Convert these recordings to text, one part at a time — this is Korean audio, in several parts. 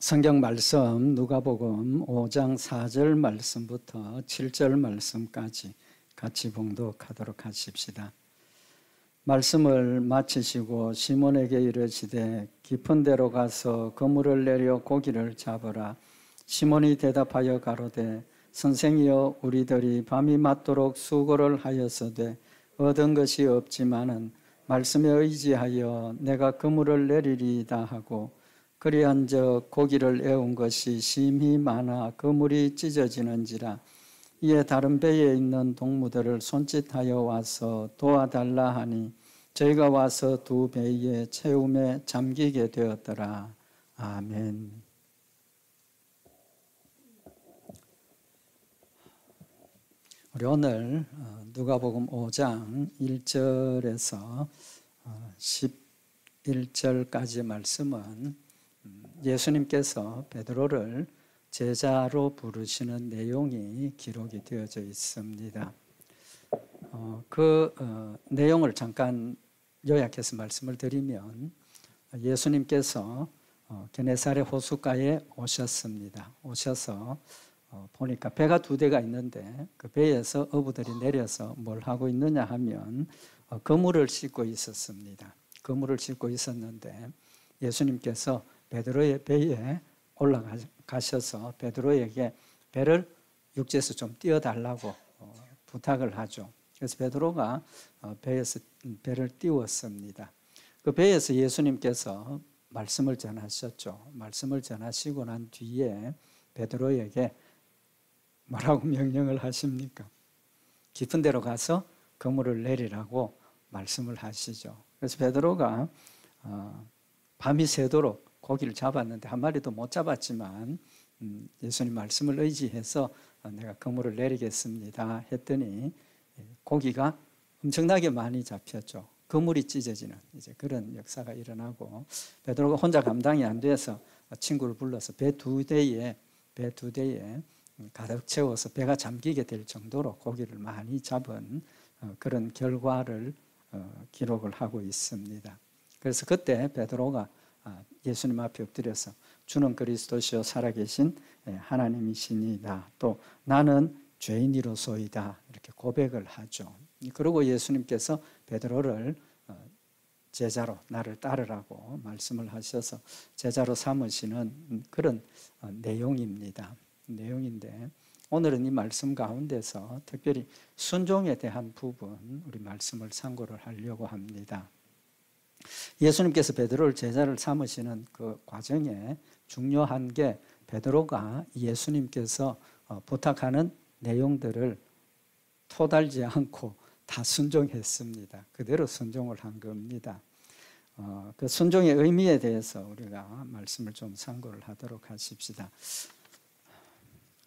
성경 말씀 누가복음 5장 4절 말씀부터 7절 말씀까지 같이 봉독하도록 하십시다. 말씀을 마치시고 시몬에게 이르시되 깊은 데로 가서 그물을 내려 고기를 잡으라. 시몬이 대답하여 가로되 선생이여 우리들이 밤이 맞도록 수고를 하였으되 얻은 것이 없지만은 말씀에 의지하여 내가 그물을 내리리이다 하고 그리한즉 고기를 애운 것이 심히 많아 그물이 찢어지는지라. 이에 다른 배에 있는 동무들을 손짓하여 와서 도와달라 하니 저희가 와서 두 배의 채움에 잠기게 되었더라. 아멘. 우리 오늘 누가복음 5장 1절에서 11절까지의 말씀은 예수님께서 베드로를 제자로 부르시는 내용이 기록이 되어져 있습니다. 그 내용을 잠깐 요약해서 말씀을 드리면 예수님께서 게네사렛 호숫가에 오셨습니다. 오셔서 보니까 배가 두 대가 있는데 그 배에서 어부들이 내려서 뭘 하고 있느냐 하면 그물을 싣고 있었습니다. 그물을 싣고 있었는데 예수님께서 베드로의 배에 올라가셔서 베드로에게 배를 육지에서 좀 띄워달라고 부탁을 하죠. 그래서 베드로가 배에서 배를 띄웠습니다. 그 배에서 예수님께서 말씀을 전하셨죠. 말씀을 전하시고 난 뒤에 베드로에게 뭐라고 명령을 하십니까? 깊은 데로 가서 그물을 내리라고 말씀을 하시죠. 그래서 베드로가 밤이 새도록 고기를 잡았는데 한 마리도 못 잡았지만 예수님 말씀을 의지해서 내가 그물을 내리겠습니다 했더니 고기가 엄청나게 많이 잡혔죠. 그물이 찢어지는 이제 그런 역사가 일어나고 베드로가 혼자 감당이 안 돼서 친구를 불러서 배 두 대에 가득 채워서 배가 잠기게 될 정도로 고기를 많이 잡은 그런 결과를 기록을 하고 있습니다. 그래서 그때 베드로가 예수님 앞에 엎드려서 주는 그리스도시요 살아계신 하나님이시니다. 또 나는 죄인이로소이다. 이렇게 고백을 하죠. 그리고 예수님께서 베드로를 제자로 나를 따르라고 말씀을 하셔서 제자로 삼으시는 그런 내용입니다. 내용인데 오늘은 이 말씀 가운데서 특별히 순종에 대한 부분 우리 말씀을 참고를 하려고 합니다. 예수님께서 베드로를 제자를 삼으시는 그 과정에 중요한 게 베드로가 예수님께서 부탁하는 내용들을 토달지 않고 다 순종했습니다. 그대로 순종을 한 겁니다. 그 순종의 의미에 대해서 우리가 말씀을 좀 참고를 하도록 하십시다.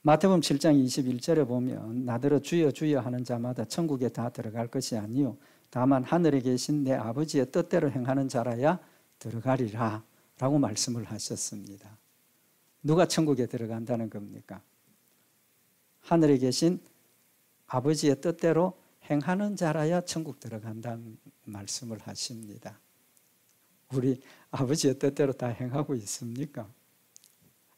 마태복음 7장 21절에 보면 나더러 주여 주여 하는 자마다 천국에 다 들어갈 것이 아니요 다만 하늘에 계신 내 아버지의 뜻대로 행하는 자라야 들어가리라 라고 말씀을 하셨습니다. 누가 천국에 들어간다는 겁니까? 하늘에 계신 아버지의 뜻대로 행하는 자라야 천국 들어간다는 말씀을 하십니다. 우리 아버지의 뜻대로 다 행하고 있습니까?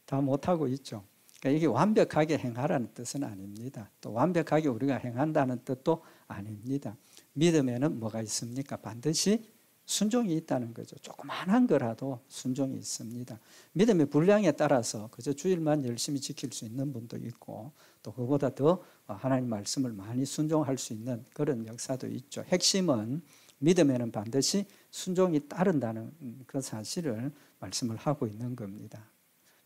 다 못하고 있죠. 그러니까 이게 완벽하게 행하라는 뜻은 아닙니다. 또 완벽하게 우리가 행한다는 뜻도 아닙니다. 믿음에는 뭐가 있습니까? 반드시 순종이 있다는 거죠. 조그만한 거라도 순종이 있습니다. 믿음의 분량에 따라서 그저 주일만 열심히 지킬 수 있는 분도 있고 또 그보다 더 하나님 말씀을 많이 순종할 수 있는 그런 역사도 있죠. 핵심은 믿음에는 반드시 순종이 따른다는 그 사실을 말씀을 하고 있는 겁니다.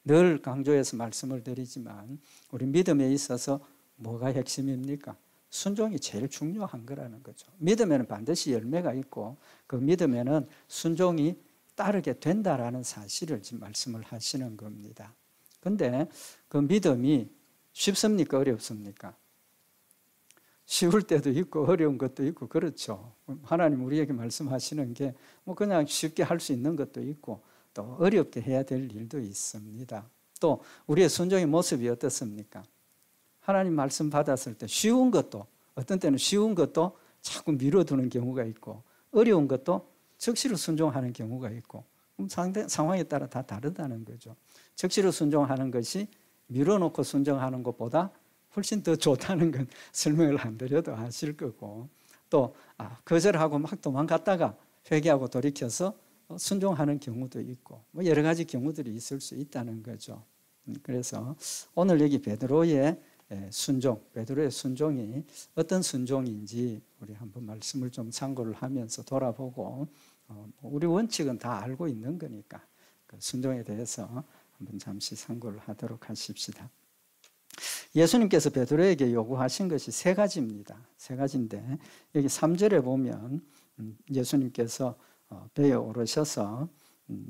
늘 강조해서 말씀을 드리지만 우리 믿음에 있어서 뭐가 핵심입니까? 순종이 제일 중요한 거라는 거죠. 믿음에는 반드시 열매가 있고 그 믿음에는 순종이 따르게 된다라는 사실을 지금 말씀을 하시는 겁니다. 그런데 그 믿음이 쉽습니까? 어렵습니까? 쉬울 때도 있고 어려운 것도 있고 그렇죠. 하나님 우리에게 말씀하시는 게 뭐 그냥 쉽게 할 수 있는 것도 있고 또 어렵게 해야 될 일도 있습니다. 또 우리의 순종의 모습이 어떻습니까? 하나님 말씀 받았을 때 쉬운 것도 어떤 때는 쉬운 것도 자꾸 미뤄두는 경우가 있고 어려운 것도 즉시로 순종하는 경우가 있고 상황에 따라 다 다르다는 거죠. 즉시로 순종하는 것이 밀어놓고 순종하는 것보다 훨씬 더 좋다는 건 설명을 안 드려도 아실 거고, 또 거절하고 막 도망갔다가 회개하고 돌이켜서 순종하는 경우도 있고, 뭐 여러 가지 경우들이 있을 수 있다는 거죠. 그래서 오늘 여기 베드로의 순종, 베드로의 순종이 어떤 순종인지 우리 한번 말씀을 좀 참고를 하면서 돌아보고, 우리 원칙은 다 알고 있는 거니까 그 순종에 대해서 한번 잠시 참고를 하도록 하십시다. 예수님께서 베드로에게 요구하신 것이 세 가지입니다. 세 가지인데 여기 3절에 보면 예수님께서 배에 오르셔서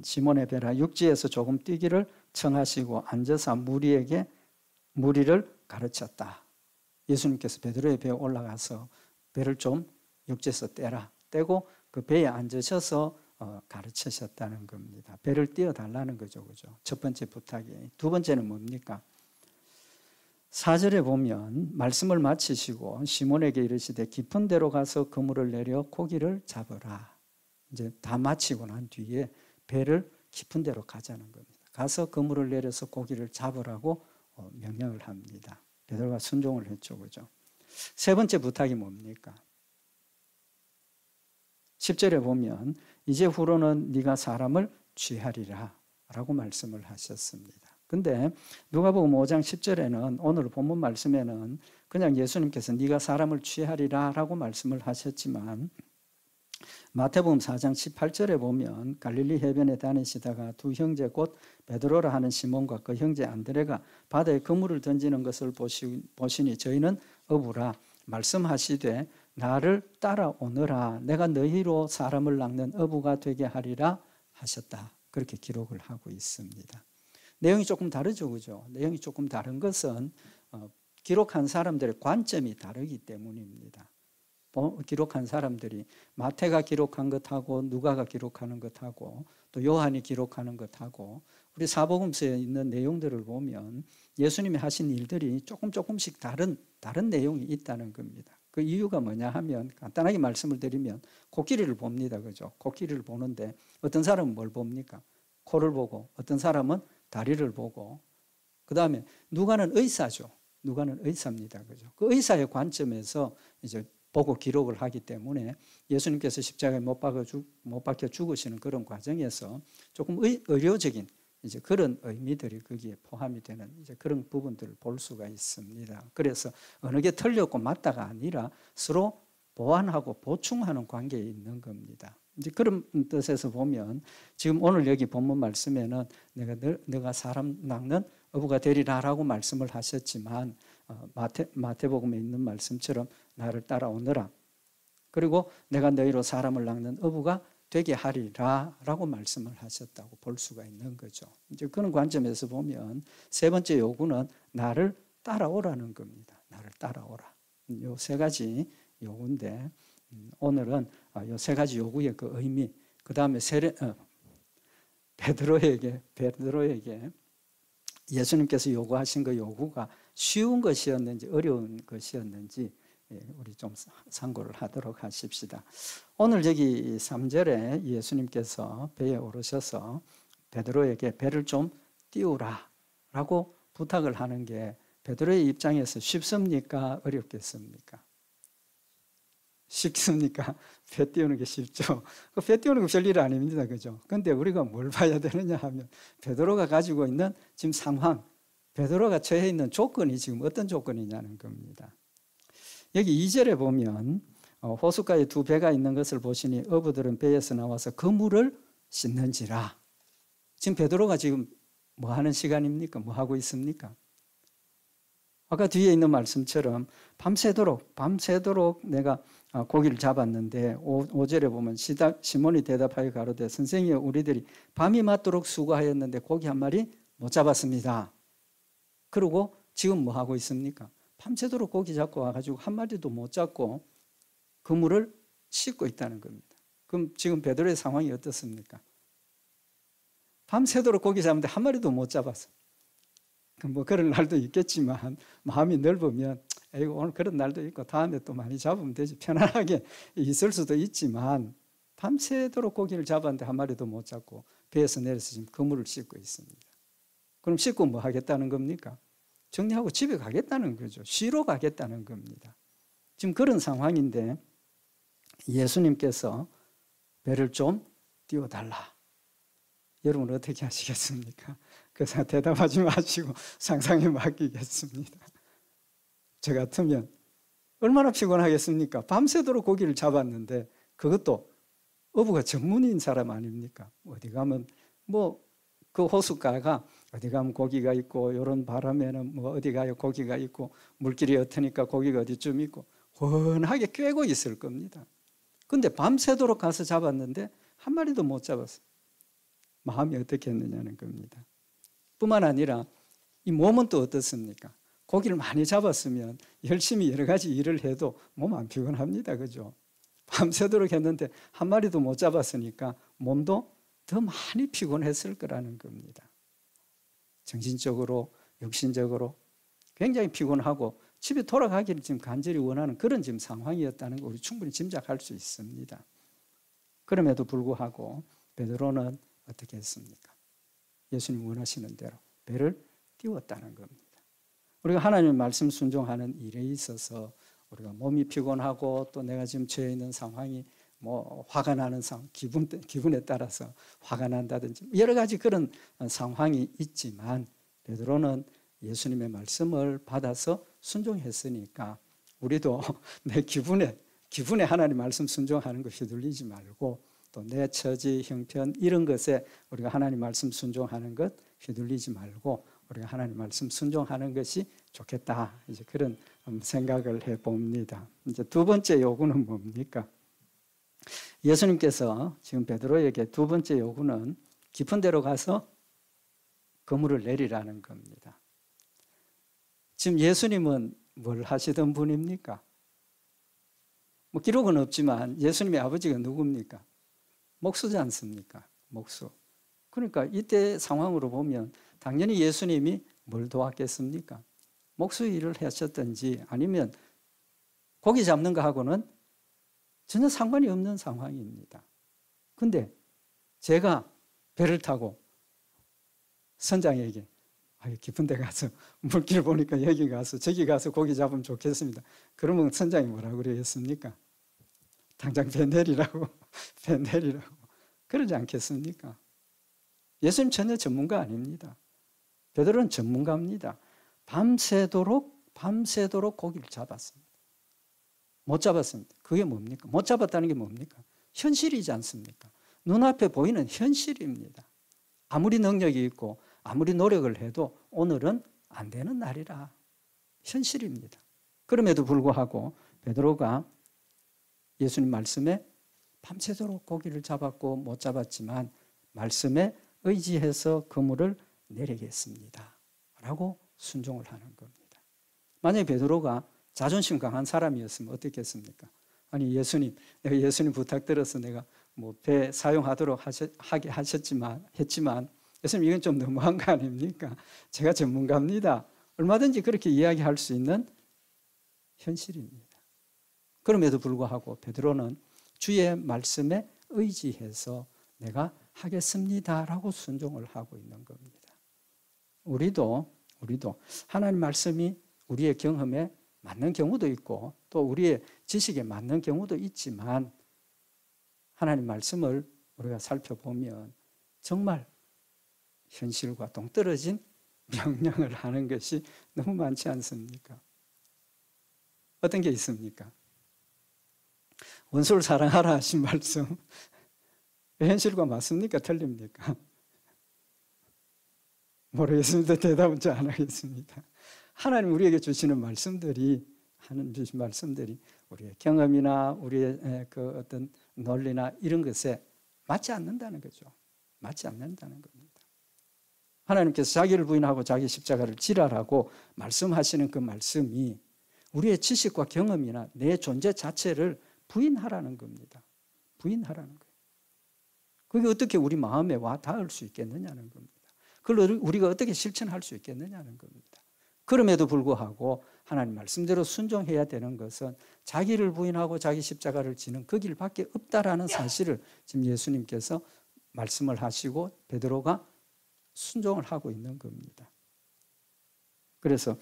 시몬의 배라 육지에서 조금 뛰기를 청하시고 앉아서 무리를 가르쳤다. 예수님께서 베드로의 배에 올라가서 배를 좀 육지에서 떼고 그 배에 앉으셔서 가르치셨다는 겁니다. 배를 띄워달라는 거죠. 그죠? 첫 번째 부탁이. 두 번째는 뭡니까? 4절에 보면 말씀을 마치시고 시몬에게 이르시되 깊은 데로 가서 그물을 내려 고기를 잡으라. 이제 다 마치고 난 뒤에 배를 깊은 데로 가자는 겁니다. 가서 그물을 내려서 고기를 잡으라고 명령을 합니다. 베드로가 순종을 했죠. 그죠? 세 번째 부탁이 뭡니까? 10절에 보면 이제 후로는 네가 사람을 취하리라 라고 말씀을 하셨습니다. 근데 누가복음 5장 10절에는 오늘 본문 말씀에는 그냥 예수님께서 네가 사람을 취하리라 라고 말씀을 하셨지만, 마태복음 4장 18절에 보면 갈릴리 해변에 다니시다가 두 형제 곧 베드로라 하는 시몬과 그 형제 안드레가 바다에 그물을 던지는 것을 보시니 저희는 어부라 말씀하시되 나를 따라오너라 내가 너희로 사람을 낚는 어부가 되게 하리라 하셨다. 그렇게 기록을 하고 있습니다. 내용이 조금 다르죠. 그죠? 내용이 조금 다른 것은 기록한 사람들의 관점이 다르기 때문입니다. 기록한 사람들이 마태가 기록한 것하고 누가가 기록하는 것하고 또 요한이 기록하는 것하고 우리 사복음서에 있는 내용들을 보면 예수님이 하신 일들이 조금씩 다른 내용이 있다는 겁니다. 그 이유가 뭐냐 하면 간단하게 말씀을 드리면 코끼리를 봅니다. 그죠? 코끼리를 보는데 어떤 사람은 뭘 봅니까? 코를 보고, 어떤 사람은 다리를 보고, 그 다음에 누가는 의사죠. 누가는 의사입니다. 그죠? 그 의사의 관점에서 이제 보고 기록을 하기 때문에 예수님께서 십자가에 못 박혀 죽으시는 그런 과정에서 조금 의료적인 이제 그런 의미들이 거기에 포함이 되는 이제 그런 부분들을 볼 수가 있습니다. 그래서 어느 게 틀렸고 맞다가 아니라 서로 보완하고 보충하는 관계에 있는 겁니다. 이제 그런 뜻에서 보면 지금 오늘 여기 본문 말씀에는 내가 사람 낚는 어부가 되리라라고 말씀을 하셨지만 마태복음에 있는 말씀처럼 나를 따라오너라. 그리고 내가 너희로 사람을 낚는 어부가 되게 하리라라고 말씀을 하셨다고 볼 수가 있는 거죠. 이제 그런 관점에서 보면 세 번째 요구는 나를 따라오라는 겁니다. 나를 따라오라. 요 세 가지 요구인데 오늘은 요 세 가지 요구의 그 의미, 그 다음에 베드로에게 예수님께서 요구하신 그 요구가 쉬운 것이었는지 어려운 것이었는지 우리 좀 참고를 하도록 하십시다. 오늘 여기 3절에 예수님께서 배에 오르셔서 베드로에게 배를 좀 띄우라 라고 부탁을 하는 게 베드로의 입장에서 쉽습니까? 어렵겠습니까? 쉽습니까? 배 띄우는 게 쉽죠. 배 띄우는 거 별일 아닙니다. 그죠? 근데 우리가 뭘 봐야 되느냐 하면 베드로가 가지고 있는 지금 상황, 베드로가 처해 있는 조건이 지금 어떤 조건이냐는 겁니다. 여기 2절에 보면 호숫가에 두 배가 있는 것을 보시니 어부들은 배에서 나와서 그물을 씻는지라. 지금 베드로가 지금 뭐 하는 시간입니까? 뭐 하고 있습니까? 아까 뒤에 있는 말씀처럼 밤새도록 내가 고기를 잡았는데 5절에 보면 시몬이 대답하여 가로되 선생이여 우리들이 밤이 맞도록 수고하였는데 고기 한 마리 못 잡았습니다. 그리고 지금 뭐 하고 있습니까? 밤새도록 고기 잡고 와가지고 한 마리도 못 잡고 그물을 씻고 있다는 겁니다. 그럼 지금 베드로의 상황이 어떻습니까? 밤새도록 고기 잡는데 한 마리도 못 잡았어. 뭐 그런 날도 있겠지만 마음이 넓으면 오늘 그런 날도 있고 다음에 또 많이 잡으면 되지 편안하게 있을 수도 있지만 밤새도록 고기를 잡았는데 한 마리도 못 잡고 배에서 내려서 지금 그물을 씻고 있습니다. 그럼 씻고 뭐 하겠다는 겁니까? 정리하고 집에 가겠다는 거죠. 쉬러 가겠다는 겁니다. 지금 그런 상황인데 예수님께서 배를 좀 띄워달라. 여러분 어떻게 하시겠습니까? 그래서 대답하지 마시고 상상에 맡기겠습니다. 저 같으면 얼마나 피곤하겠습니까? 밤새도록 고기를 잡았는데 그것도 어부가 전문인 사람 아닙니까? 어디 가면 뭐 그 호숫가가 어디 가면 고기가 있고 이런 바람에는 뭐 어디 가요 고기가 있고 물길이 옅으니까 고기가 어디쯤 있고 훤하게 꿰고 있을 겁니다. 근데 밤새도록 가서 잡았는데 한 마리도 못 잡았어요. 마음이 어떻게 했느냐는 겁니다. 뿐만 아니라 이 몸은 또 어떻습니까? 고기를 많이 잡았으면 열심히 여러 가지 일을 해도 몸 안 피곤합니다. 그죠? 밤새도록 했는데 한 마리도 못 잡았으니까 몸도 더 많이 피곤했을 거라는 겁니다. 정신적으로, 육신적으로 굉장히 피곤하고 집에 돌아가기를 지금 간절히 원하는 그런 지금 상황이었다는 걸 우리 충분히 짐작할 수 있습니다. 그럼에도 불구하고 베드로는 어떻게 했습니까? 예수님 원하시는 대로 배를 띄웠다는 겁니다. 우리가 하나님의 말씀 순종하는 일에 있어서 우리가 몸이 피곤하고 또 내가 지금 처해 있는 상황이 뭐 화가 나는 상황, 기분에 따라서 화가 난다든지 여러 가지 그런 상황이 있지만 베드로는 예수님의 말씀을 받아서 순종했으니까 우리도 내 기분에 하나님 말씀 순종하는 거 휘둘리지 말고 또 내 처지, 형편 이런 것에 우리가 하나님 말씀 순종하는 것 휘둘리지 말고 우리가 하나님 말씀 순종하는 것이 좋겠다. 이제 그런 생각을 해봅니다. 이제 두 번째 요구는 뭡니까? 예수님께서 지금 베드로에게 두 번째 요구는 깊은 데로 가서 그물을 내리라는 겁니다. 지금 예수님은 뭘 하시던 분입니까? 뭐 기록은 없지만 예수님의 아버지가 누굽니까? 목수지 않습니까? 목수. 그러니까 이때 상황으로 보면 당연히 예수님이 뭘 도왔겠습니까? 목수 일을 하셨든지 아니면 고기 잡는 거하고는 전혀 상관이 없는 상황입니다. 근데 제가 배를 타고 선장에게 깊은 데 가서 물길 보니까 여기 가서 저기 가서 고기 잡으면 좋겠습니다. 그러면 선장이 뭐라고 그러겠습니까? 당장 배 내리라고 배 내리라고 그러지 않겠습니까? 예수님 전혀 전문가 아닙니다. 베드로는 전문가입니다. 밤새도록 고기를 잡았습니다. 못 잡았습니다. 그게 뭡니까? 못 잡았다는 게 뭡니까? 현실이지 않습니까? 눈앞에 보이는 현실입니다. 아무리 능력이 있고 아무리 노력을 해도 오늘은 안 되는 날이라 현실입니다. 그럼에도 불구하고 베드로가 예수님 말씀에 밤새도록 고기를 잡았고 못 잡았지만 말씀에 의지해서 그물을 내리겠습니다. 라고 순종을 하는 겁니다. 만약에 베드로가 자존심 강한 사람이었으면 어떻겠습니까? 아니 예수님, 내가 예수님 부탁드려서 내가 뭐 배 사용하도록 했지만 예수님 이건 좀 너무한 거 아닙니까? 제가 전문가입니다. 얼마든지 그렇게 이야기할 수 있는 현실입니다. 그럼에도 불구하고 베드로는 주의 말씀에 의지해서 내가 하겠습니다라고 순종을 하고 있는 겁니다. 우리도 하나님 말씀이 우리의 경험에 맞는 경우도 있고 또 우리의 지식에 맞는 경우도 있지만 하나님 말씀을 우리가 살펴보면 정말 현실과 동떨어진 명령을 하는 것이 너무 많지 않습니까? 어떤 게 있습니까? 원수를 사랑하라 하신 말씀 현실과 맞습니까? 틀립니까? 모르겠습니다. 대답은 잘 안 하겠습니다. 하나님 우리에게 주시는 말씀들이 우리의 경험이나 우리의 그 어떤 논리나 이런 것에 맞지 않는다는 거죠. 맞지 않는다는 겁니다. 하나님께서 자기를 부인하고 자기 십자가를 지라라고 말씀하시는 그 말씀이 우리의 지식과 경험이나 내 존재 자체를 부인하라는 겁니다. 부인하라는 거예요. 그게 어떻게 우리 마음에 와 닿을 수 있겠느냐는 겁니다. 그걸 우리가 어떻게 실천할 수 있겠느냐는 겁니다. 그럼에도 불구하고 하나님 말씀대로 순종해야 되는 것은 자기를 부인하고 자기 십자가를 지는 그 길밖에 없다라는 사실을 지금 예수님께서 말씀을 하시고 베드로가 순종을 하고 있는 겁니다. 그래서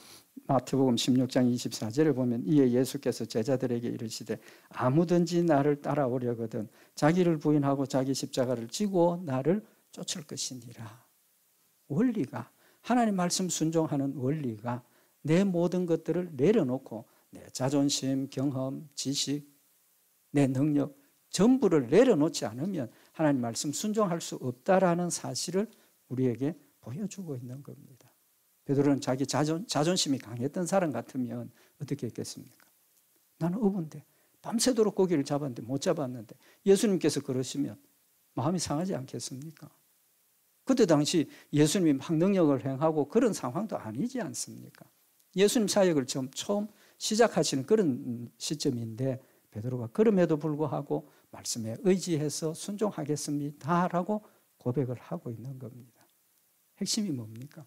마태복음 16장 24절에 보면 이에 예수께서 제자들에게 이르시되 아무든지 나를 따라오려거든 자기를 부인하고 자기 십자가를 지고 나를 쫓을 것이니라. 원리가, 하나님 말씀 순종하는 원리가 내 모든 것들을 내려놓고 내 자존심, 경험, 지식, 내 능력 전부를 내려놓지 않으면 하나님 말씀 순종할 수 없다라는 사실을 우리에게 보여주고 있는 겁니다. 베드로는 자기 자존심이 강했던 사람 같으면 어떻게 했겠습니까? 나는 어부인데 밤새도록 고기를 잡았는데 못 잡았는데 예수님께서 그러시면 마음이 상하지 않겠습니까? 그때 당시 예수님이 막 능력을 행하고 그런 상황도 아니지 않습니까? 예수님 사역을 처음 시작하시는 그런 시점인데 베드로가 그럼에도 불구하고 말씀에 의지해서 순종하겠습니다라고 고백을 하고 있는 겁니다. 핵심이 뭡니까?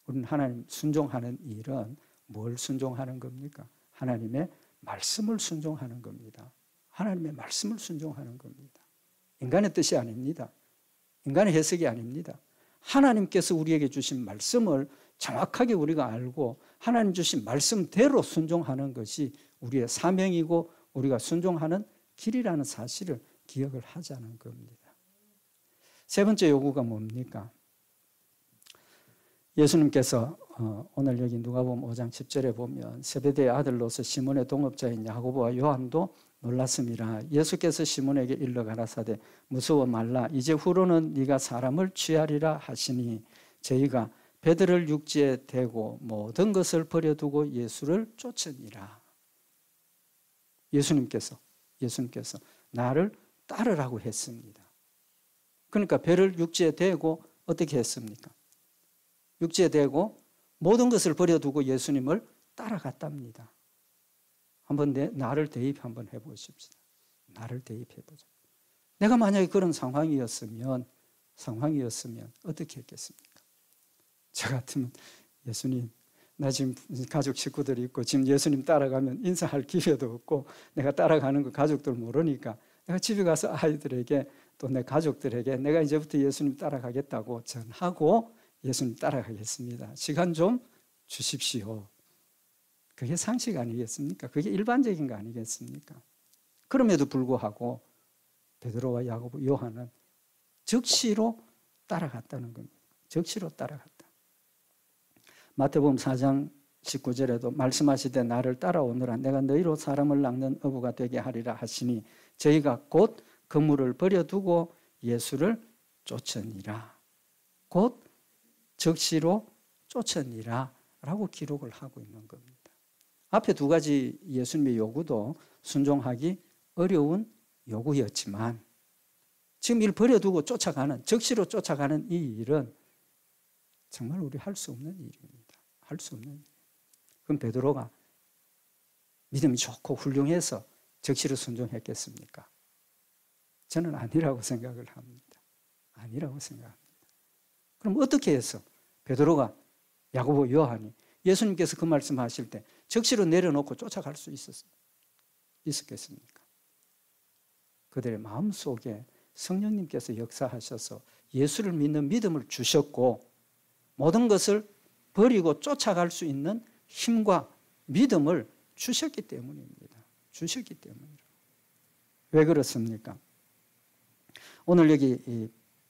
우리는 하나님 순종하는 일은 뭘 순종하는 겁니까? 하나님의 말씀을 순종하는 겁니다. 하나님의 말씀을 순종하는 겁니다. 인간의 뜻이 아닙니다. 인간의 해석이 아닙니다. 하나님께서 우리에게 주신 말씀을 정확하게 우리가 알고 하나님 주신 말씀대로 순종하는 것이 우리의 사명이고 우리가 순종하는 길이라는 사실을 기억을 하자는 겁니다. 세 번째 요구가 뭡니까? 예수님께서 오늘 여기 누가복음 5장 10절에 보면 세베대의 아들로서 시몬의 동업자인 야고보와 요한도 놀랐음이라. 예수께서 시몬에게 일러 가라사대 무서워 말라. 이제 후로는 네가 사람을 취하리라 하시니 저희가 베드로를 육지에 대고 모든 것을 버려두고 예수를 쫓으니라. 예수님께서 나를 따르라고 했습니다. 그러니까 배를 육지에 대고 어떻게 했습니까? 육지에 대고 모든 것을 버려두고 예수님을 따라갔답니다. 한번 나를 대입 한번 해보십시다. 나를 대입해보자. 내가 만약에 그런 상황이었으면 어떻게 했겠습니까? 저 같으면 예수님, 나 지금 가족 식구들이 있고 지금 예수님 따라가면 인사할 기회도 없고 내가 따라가는 거 가족들 모르니까 내가 집에 가서 아이들에게 또 내 가족들에게 내가 이제부터 예수님 따라가겠다고 전하고 예수님 따라가겠습니다. 시간 좀 주십시오. 그게 상식 아니겠습니까? 그게 일반적인 거 아니겠습니까? 그럼에도 불구하고 베드로와 야고보, 요한은 적시로 따라갔다는 겁니다. 적시로 따라갔다. 마태복음 4장 19절에도 말씀하시되 나를 따라오너라 내가 너희로 사람을 낚는 어부가 되게 하리라 하시니 저희가 곧 그물을 버려두고 예수를 쫓으니라. 곧 적시로 쫓으니라 라고 기록을 하고 있는 겁니다. 앞에 두 가지 예수님의 요구도 순종하기 어려운 요구였지만 지금 일 버려두고 쫓아가는, 적시로 쫓아가는 이 일은 정말 우리 할 수 없는 일입니다. 할 수 없는 일. 그럼 베드로가 믿음이 좋고 훌륭해서 적시로 순종했겠습니까? 저는 아니라고 생각을 합니다. 아니라고 생각합니다. 그럼 어떻게 해서 베드로가, 야고보, 요한이 예수님께서 그 말씀하실 때 적시로 내려놓고 쫓아갈 수 있었겠습니까? 그들의 마음속에 성령님께서 역사하셔서 예수를 믿는 믿음을 주셨고 모든 것을 버리고 쫓아갈 수 있는 힘과 믿음을 주셨기 때문입니다. 주셨기 때문이라. 왜 그렇습니까? 오늘 여기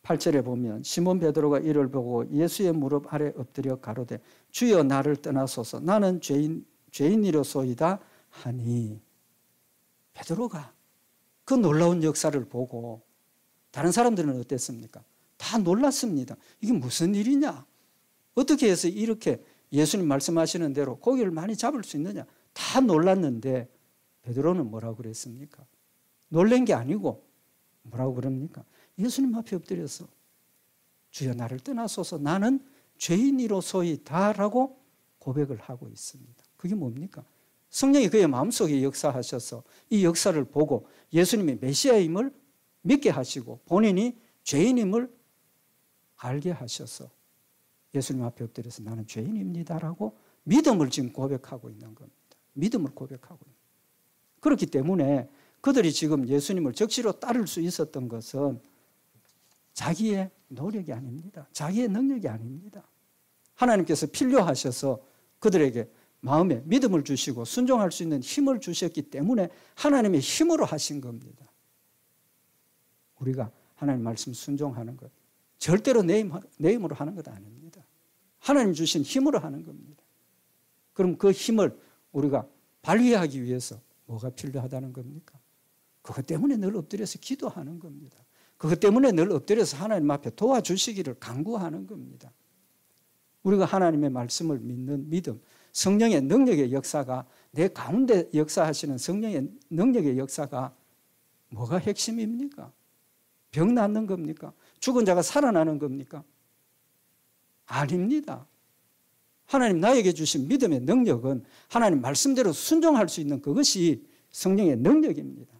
8절에 보면 시몬 베드로가 이를 보고 예수의 무릎 아래 엎드려 가로되 주여 나를 떠나소서 나는 죄인이로소이다 하니 베드로가 그 놀라운 역사를 보고 다른 사람들은 어땠습니까? 다 놀랐습니다. 이게 무슨 일이냐? 어떻게 해서 이렇게 예수님 말씀하시는 대로 고기를 많이 잡을 수 있느냐? 다 놀랐는데 베드로는 뭐라고 그랬습니까? 놀란 게 아니고 뭐라고 그럽니까? 예수님 앞에 엎드려서 주여 나를 떠나소서 나는 죄인이로소이다라고 고백을 하고 있습니다. 그게 뭡니까? 성령이 그의 마음속에 역사하셔서 이 역사를 보고 예수님의 메시아임을 믿게 하시고 본인이 죄인임을 알게 하셔서 예수님 앞에 엎드려서 나는 죄인입니다라고 믿음을 지금 고백하고 있는 겁니다. 믿음을 고백하고 있는 겁니다. 그렇기 때문에 그들이 지금 예수님을 적시로 따를 수 있었던 것은 자기의 노력이 아닙니다. 자기의 능력이 아닙니다. 하나님께서 필요하셔서 그들에게 마음에 믿음을 주시고 순종할 수 있는 힘을 주셨기 때문에 하나님의 힘으로 하신 겁니다. 우리가 하나님 말씀 순종하는 것 절대로 내 힘으로 하는 것 아닙니다. 하나님 주신 힘으로 하는 겁니다. 그럼 그 힘을 우리가 발휘하기 위해서 뭐가 필요하다는 겁니까? 그것 때문에 늘 엎드려서 기도하는 겁니다. 그것 때문에 늘 엎드려서 하나님 앞에 도와주시기를 간구하는 겁니다. 우리가 하나님의 말씀을 믿는 믿음, 성령의 능력의 역사가 내 가운데 역사하시는 성령의 능력의 역사가 뭐가 핵심입니까? 병 낫는 겁니까? 죽은 자가 살아나는 겁니까? 아닙니다. 하나님 나에게 주신 믿음의 능력은 하나님 말씀대로 순종할 수 있는 그것이 성령의 능력입니다.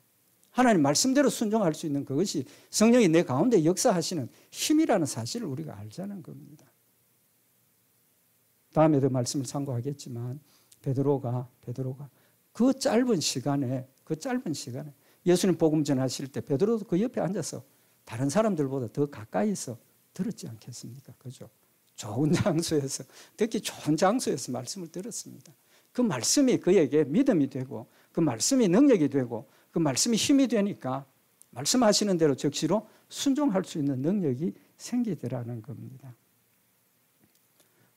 하나님 말씀대로 순종할 수 있는 그것이 성령이 내 가운데 역사하시는 힘이라는 사실을 우리가 알자는 겁니다. 다음에도 말씀을 참고하겠지만 베드로가 그 짧은 시간에 예수님 복음 전하실 때 베드로도 그 옆에 앉아서 다른 사람들보다 더 가까이서 들었지 않겠습니까? 그죠? 좋은 장소에서, 특히 좋은 장소에서 말씀을 들었습니다. 그 말씀이 그에게 믿음이 되고 그 말씀이 능력이 되고 그 말씀이 힘이 되니까 말씀하시는 대로 적시로 순종할 수 있는 능력이 생기더라는 겁니다.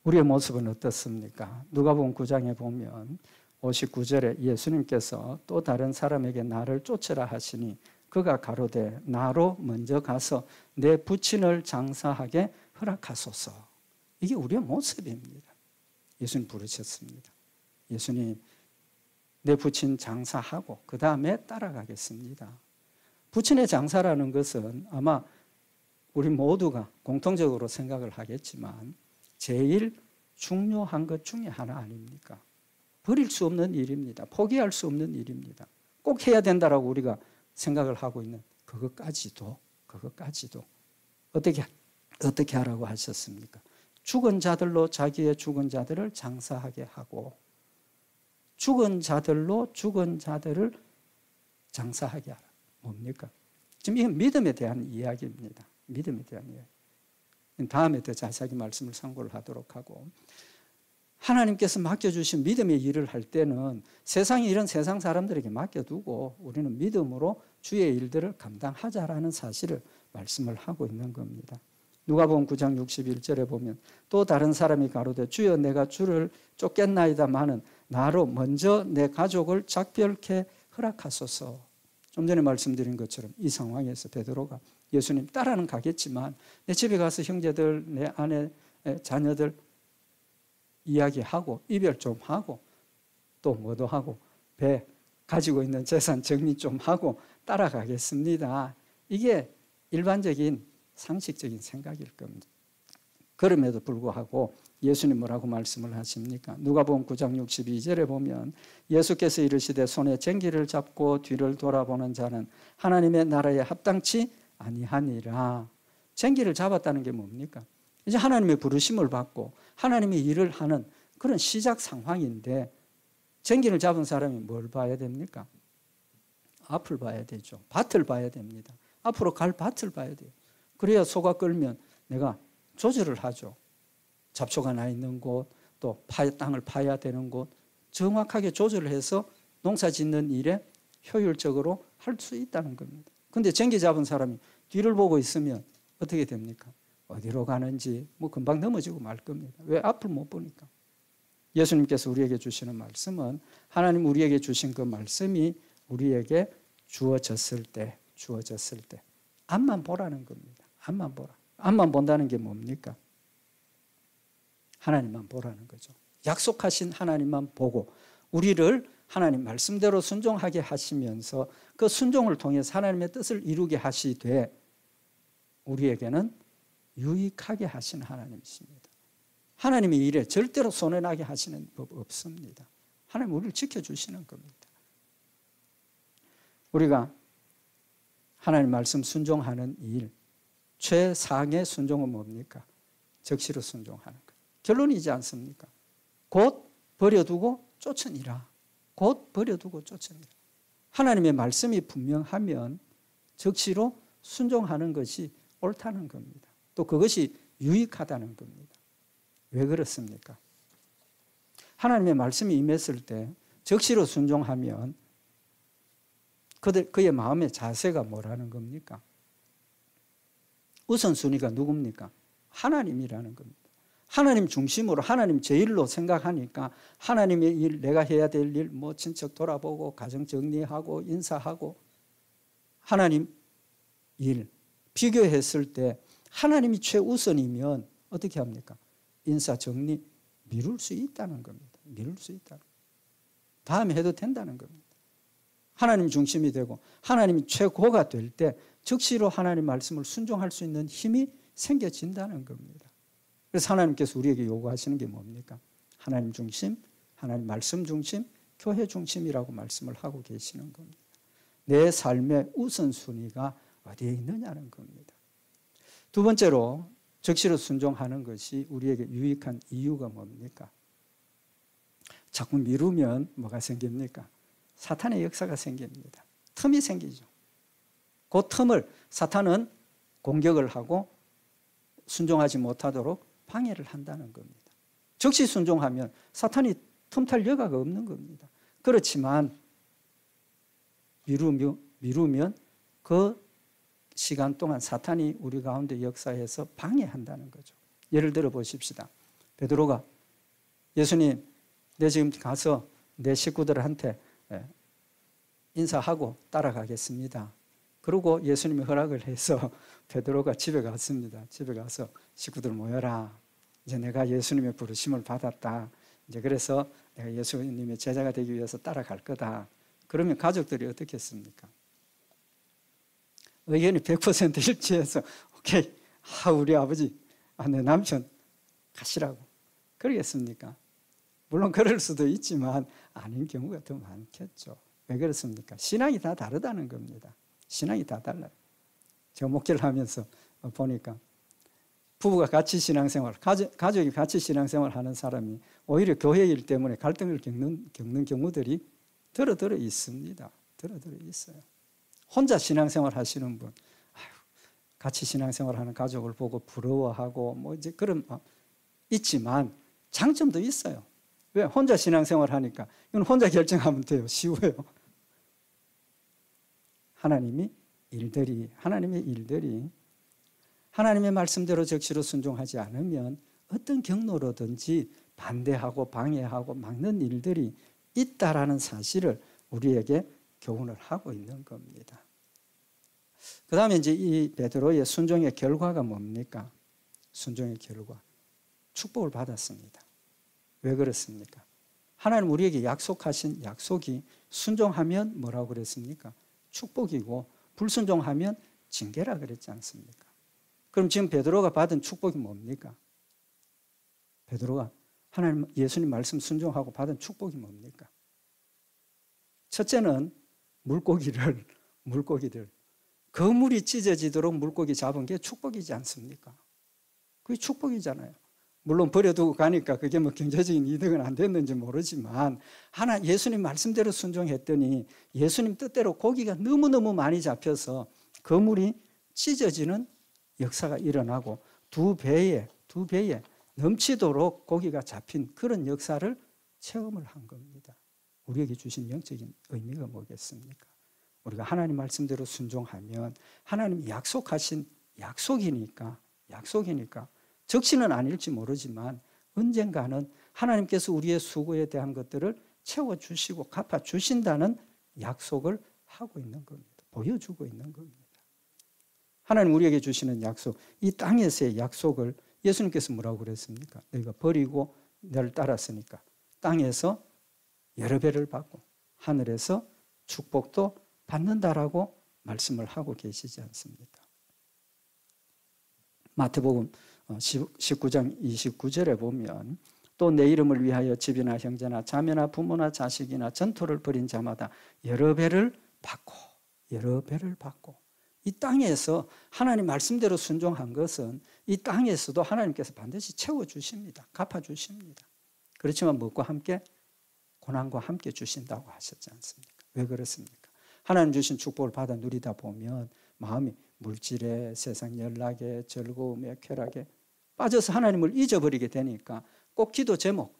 우리의 모습은 어떻습니까? 누가복음 9장에 보면 59절에 예수님께서 또 다른 사람에게 나를 쫓으라 하시니 그가 가로되 나로 먼저 가서 내 부친을 장사하게 허락하소서. 이게 우리의 모습입니다. 예수님 부르셨습니다. 예수님 내 부친 장사하고 그 다음에 따라가겠습니다. 부친의 장사라는 것은 아마 우리 모두가 공통적으로 생각을 하겠지만 제일 중요한 것 중에 하나 아닙니까? 버릴 수 없는 일입니다. 포기할 수 없는 일입니다. 꼭 해야 된다라고 우리가 생각을 하고 있는 그것까지도 어떻게 하라고 하셨습니까? 죽은 자들로 자기의 죽은 자들을 장사하게 하고 죽은 자들로 죽은 자들을 장사하게 하라. 뭡니까? 지금 이건 믿음에 대한 이야기입니다. 믿음에 대한 이야기. 다음에 더 자세하게 말씀을 참고를 하도록 하고 하나님께서 맡겨주신 믿음의 일을 할 때는 세상에 이런 세상 사람들에게 맡겨두고 우리는 믿음으로 주의 일들을 감당하자라는 사실을 말씀을 하고 있는 겁니다. 누가복음 9장 61절에 보면 또 다른 사람이 가로되 주여 내가 주를 쫓겠나이다마는 나로 먼저 내 가족을 작별케 허락하소서. 좀 전에 말씀드린 것처럼 이 상황에서 베드로가 예수님 따라는 가겠지만 내 집에 가서 형제들, 내 아내, 자녀들 이야기하고 이별 좀 하고 또 뭐도 하고 배 가지고 있는 재산 정리 좀 하고 따라가겠습니다. 이게 일반적인 상식적인 생각일 겁니다. 그럼에도 불구하고 예수님 뭐라고 말씀을 하십니까? 누가복음 9장 62절에 보면 예수께서 이르시되 손에 쟁기를 잡고 뒤를 돌아보는 자는 하나님의 나라에 합당치 아니하니라. 쟁기를 잡았다는 게 뭡니까? 이제 하나님의 부르심을 받고 하나님의 일을 하는 그런 시작 상황인데 쟁기를 잡은 사람이 뭘 봐야 됩니까? 앞을 봐야 되죠. 밭을 봐야 됩니다. 앞으로 갈 밭을 봐야 돼요. 그래야 소가 끌면 내가 조절을 하죠. 잡초가 나 있는 곳, 또 땅을 파야 되는 곳 정확하게 조절을 해서 농사 짓는 일에 효율적으로 할 수 있다는 겁니다. 그런데 쟁기 잡은 사람이 뒤를 보고 있으면 어떻게 됩니까? 어디로 가는지 금방 넘어지고 말 겁니다. 왜? 앞을 못 보니까. 예수님께서 우리에게 주시는 말씀은 하나님 우리에게 주신 그 말씀이 우리에게 주어졌을 때 앞만 보라는 겁니다. 앞만 보라. 앞만 본다는 게 뭡니까? 하나님만 보라는 거죠. 약속하신 하나님만 보고 우리를 하나님 말씀대로 순종하게 하시면서 그 순종을 통해서 하나님의 뜻을 이루게 하시되 우리에게는 유익하게 하시는 하나님이십니다. 하나님의 일에 절대로 손해나게 하시는 법 없습니다. 하나님 우리를 지켜주시는 겁니다. 우리가 하나님 말씀 순종하는 일, 최상의 순종은 뭡니까? 적시로 순종하는 것. 결론이지 않습니까? 곧 버려두고 쫓으니라. 곧 버려두고 쫓으니라. 하나님의 말씀이 분명하면 적시로 순종하는 것이 옳다는 겁니다. 또 그것이 유익하다는 겁니다. 왜 그렇습니까? 하나님의 말씀이 임했을 때 적시로 순종하면 그의 마음의 자세가 뭐라는 겁니까? 우선순위가 누굽니까? 하나님이라는 겁니다. 하나님 중심으로 하나님 제일로 생각하니까 하나님의 일, 내가 해야 될 일, 뭐 친척 돌아보고 가정 정리하고 인사하고 하나님 일 비교했을 때 하나님이 최우선이면 어떻게 합니까? 인사 정리 미룰 수 있다는 겁니다. 미룰 수 있다. 다음에 해도 된다는 겁니다. 하나님 중심이 되고 하나님이 최고가 될 때 즉시로 하나님 말씀을 순종할 수 있는 힘이 생겨진다는 겁니다. 그래서 하나님께서 우리에게 요구하시는 게 뭡니까? 하나님 중심, 하나님 말씀 중심, 교회 중심이라고 말씀을 하고 계시는 겁니다. 내 삶의 우선순위가 어디에 있느냐는 겁니다. 두 번째로 적시로 순종하는 것이 우리에게 유익한 이유가 뭡니까? 자꾸 미루면 뭐가 생깁니까? 사탄의 역사가 생깁니다. 틈이 생기죠. 그 틈을 사탄은 공격을 하고 순종하지 못하도록 방해를 한다는 겁니다. 적시 순종하면 사탄이 틈탈 여가가 없는 겁니다. 그렇지만 미루면 그 시간 동안 사탄이 우리 가운데 역사해서 방해한다는 거죠. 예를 들어 보십시다. 베드로가 예수님, 내 지금 가서 내 식구들한테 인사하고 따라가겠습니다. 그리고 예수님이 허락을 해서 베드로가 집에 갔습니다. 집에 가서 식구들 모여라. 이제 내가 예수님의 부르심을 받았다. 이제 그래서 내가 예수님의 제자가 되기 위해서 따라갈 거다. 그러면 가족들이 어떻게 했습니까? 의견이 100% 일치해서 오케이, 우리 아버지, 내 남편 가시라고. 그러겠습니까? 물론 그럴 수도 있지만 아닌 경우가 더 많겠죠. 왜 그렇습니까? 신앙이 다 다르다는 겁니다. 신앙이 다 달라요. 제가 목회를 하면서 보니까 부부가 같이 신앙생활, 가족이 같이 신앙생활 하는 사람이 오히려 교회 일 때문에 갈등을 겪는 경우들이 들어 있습니다. 들어 있어요. 혼자 신앙생활 하시는 분, 같이 신앙생활 하는 가족을 보고 부러워하고 뭐 이제 그런 있지만 장점도 있어요. 왜? 혼자 신앙생활 하니까 이건 혼자 결정하면 돼요. 쉬워요. 하나님의 일들이 하나님의 말씀대로 적시로 순종하지 않으면 어떤 경로로든지 반대하고 방해하고 막는 일들이 있다라는 사실을 우리에게 교훈을 하고 있는 겁니다. 그 다음에 이제 이 베드로의 순종의 결과가 뭡니까? 순종의 결과. 축복을 받았습니다. 왜 그렇습니까? 하나님 우리에게 약속하신 약속이 순종하면 뭐라고 그랬습니까? 축복이고 불순종하면 징계라 그랬지 않습니까? 그럼 지금 베드로가 받은 축복이 뭡니까? 베드로가 하나님 예수님 말씀 순종하고 받은 축복이 뭡니까? 첫째는 물고기들 그물이 찢어지도록 물고기 잡은 게 축복이지 않습니까? 그게 축복이잖아요. 물론 버려두고 가니까 그게 뭐 경제적인 이득은 안 됐는지 모르지만 예수님 말씀대로 순종했더니 예수님 뜻대로 고기가 너무너무 많이 잡혀서 그물이 찢어지는 역사가 일어나고 두 배에 넘치도록 고기가 잡힌 그런 역사를 체험을 한 겁니다. 우리에게 주신 영적인 의미가 뭐겠습니까? 우리가 하나님 말씀대로 순종하면 하나님이 약속하신 약속이니까 적시는 아닐지 모르지만 언젠가는 하나님께서 우리의 수고에 대한 것들을 채워주시고 갚아주신다는 약속을 하고 있는 겁니다. 보여주고 있는 겁니다. 하나님 우리에게 주시는 약속, 이 땅에서의 약속을 예수님께서 뭐라고 그랬습니까? 너희가 버리고 나를 따랐으니까 땅에서 여러 배를 받고 하늘에서 축복도 받는다라고 말씀을 하고 계시지 않습니까? 마태복음 19장 29절에 보면 또 내 이름을 위하여 집이나 형제나 자매나 부모나 자식이나 전토를 벌인 자마다 여러 배를 받고 이 땅에서 하나님 말씀대로 순종한 것은 이 땅에서도 하나님께서 반드시 채워주십니다. 갚아주십니다. 그렇지만 무엇과 함께? 고난과 함께 주신다고 하셨지 않습니까? 왜 그렇습니까? 하나님 주신 축복을 받아 누리다 보면 마음이 물질에, 세상 연락에, 즐거움에, 쾌락에 빠져서 하나님을 잊어버리게 되니까 꼭 기도 제목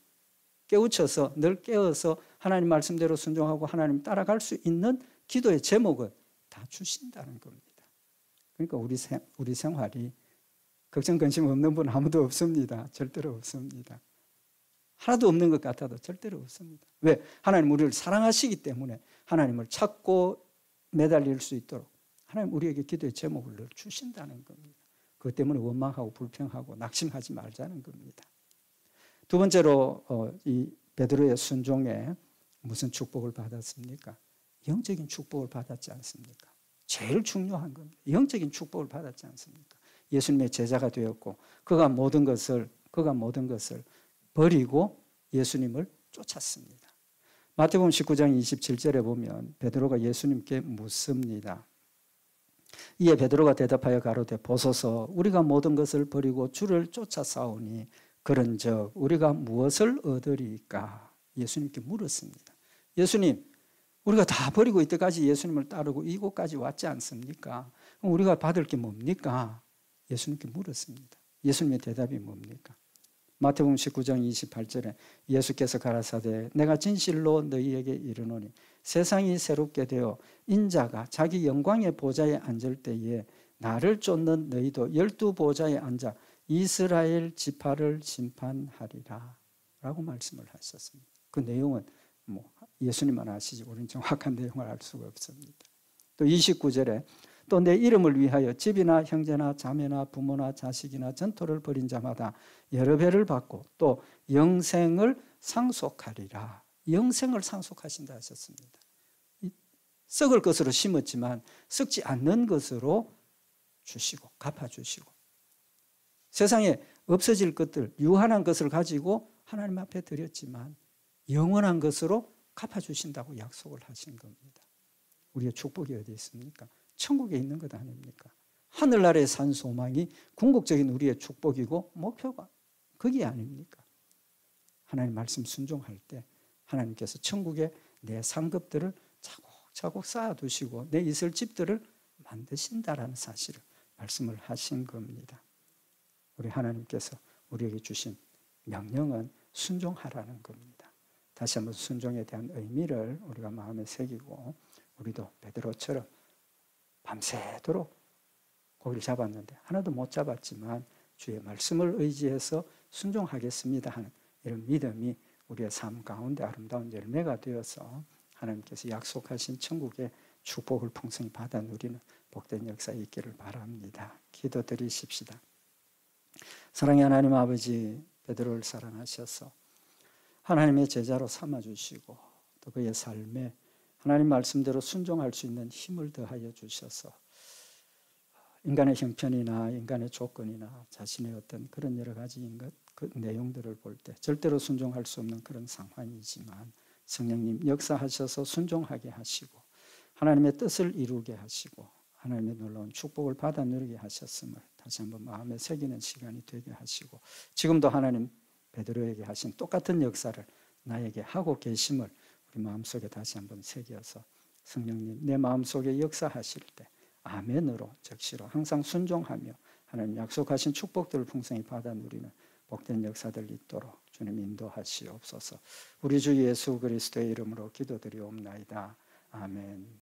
깨우쳐서 늘 깨어서 하나님 말씀대로 순종하고 하나님 따라갈 수 있는 기도의 제목을 다 주신다는 겁니다. 그러니까 우리 생활이 걱정 근심 없는 분 아무도 없습니다. 절대로 없습니다. 하나도 없는 것 같아도 절대로 없습니다. 왜? 하나님 우리를 사랑하시기 때문에 하나님을 찾고 매달릴 수 있도록 하나님 우리에게 기도의 제목을 늘 주신다는 겁니다. 그것 때문에 원망하고 불평하고 낙심하지 말자는 겁니다. 두 번째로 이 베드로의 순종에 무슨 축복을 받았습니까? 영적인 축복을 받았지 않습니까? 제일 중요한 겁니다. 영적인 축복을 받았지 않습니까? 예수님의 제자가 되었고 그가 모든 것을 버리고 예수님을 쫓았습니다. 마태복음 19장 27절에 보면 베드로가 예수님께 묻습니다. 이에 베드로가 대답하여 가로되 보소서 우리가 모든 것을 버리고 주를 쫓아싸우니 그런즉 우리가 무엇을 얻으리까? 예수님께 물었습니다. 예수님, 우리가 다 버리고 이때까지 예수님을 따르고 이곳까지 왔지 않습니까? 그럼 우리가 받을 게 뭡니까? 예수님께 물었습니다. 예수님의 대답이 뭡니까? 마태복음 19장 28절에 예수께서 가라사대 내가 진실로 너희에게 이르노니 세상이 새롭게 되어 인자가 자기 영광의 보좌에 앉을 때에 나를 쫓는 너희도 12보좌에 앉아 이스라엘 지파를 심판하리라 라고 말씀을 하셨습니다. 그 내용은 예수님만 아시지 우리는 정확한 내용을 알 수가 없습니다. 또 29절에 또 내 이름을 위하여 집이나 형제나 자매나 부모나 자식이나 전토를 벌인 자마다 여러 배를 받고 또 영생을 상속하리라. 영생을 상속하신다 하셨습니다. 썩을 것으로 심었지만 썩지 않는 것으로 주시고 갚아주시고 세상에 없어질 것들 유한한 것을 가지고 하나님 앞에 드렸지만 영원한 것으로 갚아주신다고 약속을 하신 겁니다. 우리의 축복이 어디 있습니까? 천국에 있는 것 아닙니까? 하늘나라에 산 소망이 궁극적인 우리의 축복이고 목표가 거기 아닙니까? 하나님 말씀 순종할 때 하나님께서 천국에 내 상급들을 차곡차곡 쌓아두시고 내 있을 집들을 만드신다라는 사실을 말씀을 하신 겁니다. 우리 하나님께서 우리에게 주신 명령은 순종하라는 겁니다. 다시 한번 순종에 대한 의미를 우리가 마음에 새기고 우리도 베드로처럼 밤새도록 고기를 잡았는데 하나도 못 잡았지만 주의 말씀을 의지해서 순종하겠습니다 하는 이런 믿음이 우리의 삶 가운데 아름다운 열매가 되어서 하나님께서 약속하신 천국의 축복을 풍성히 받아 누리는 복된 역사에 있기를 바랍니다. 기도드리십시다. 사랑의 하나님 아버지, 베드로를 사랑하셔서 하나님의 제자로 삼아주시고 또 그의 삶에 하나님 말씀대로 순종할 수 있는 힘을 더하여 주셔서 인간의 형편이나 인간의 조건이나 자신의 어떤 그런 여러 가지 그 내용들을 볼 때 절대로 순종할 수 없는 그런 상황이지만 성령님 역사하셔서 순종하게 하시고 하나님의 뜻을 이루게 하시고 하나님의 놀라운 축복을 받아 누리게 하셨음을 다시 한번 마음에 새기는 시간이 되게 하시고 지금도 하나님 베드로에게 하신 똑같은 역사를 나에게 하고 계심을 우리 마음속에 다시 한번 새겨서 성령님 내 마음속에 역사하실 때 아멘으로 적시로 항상 순종하며 하나님 약속하신 축복들을 풍성히 받아 누리는 복된 역사들 있도록 주님 인도하시옵소서. 우리 주 예수 그리스도의 이름으로 기도드리옵나이다. 아멘.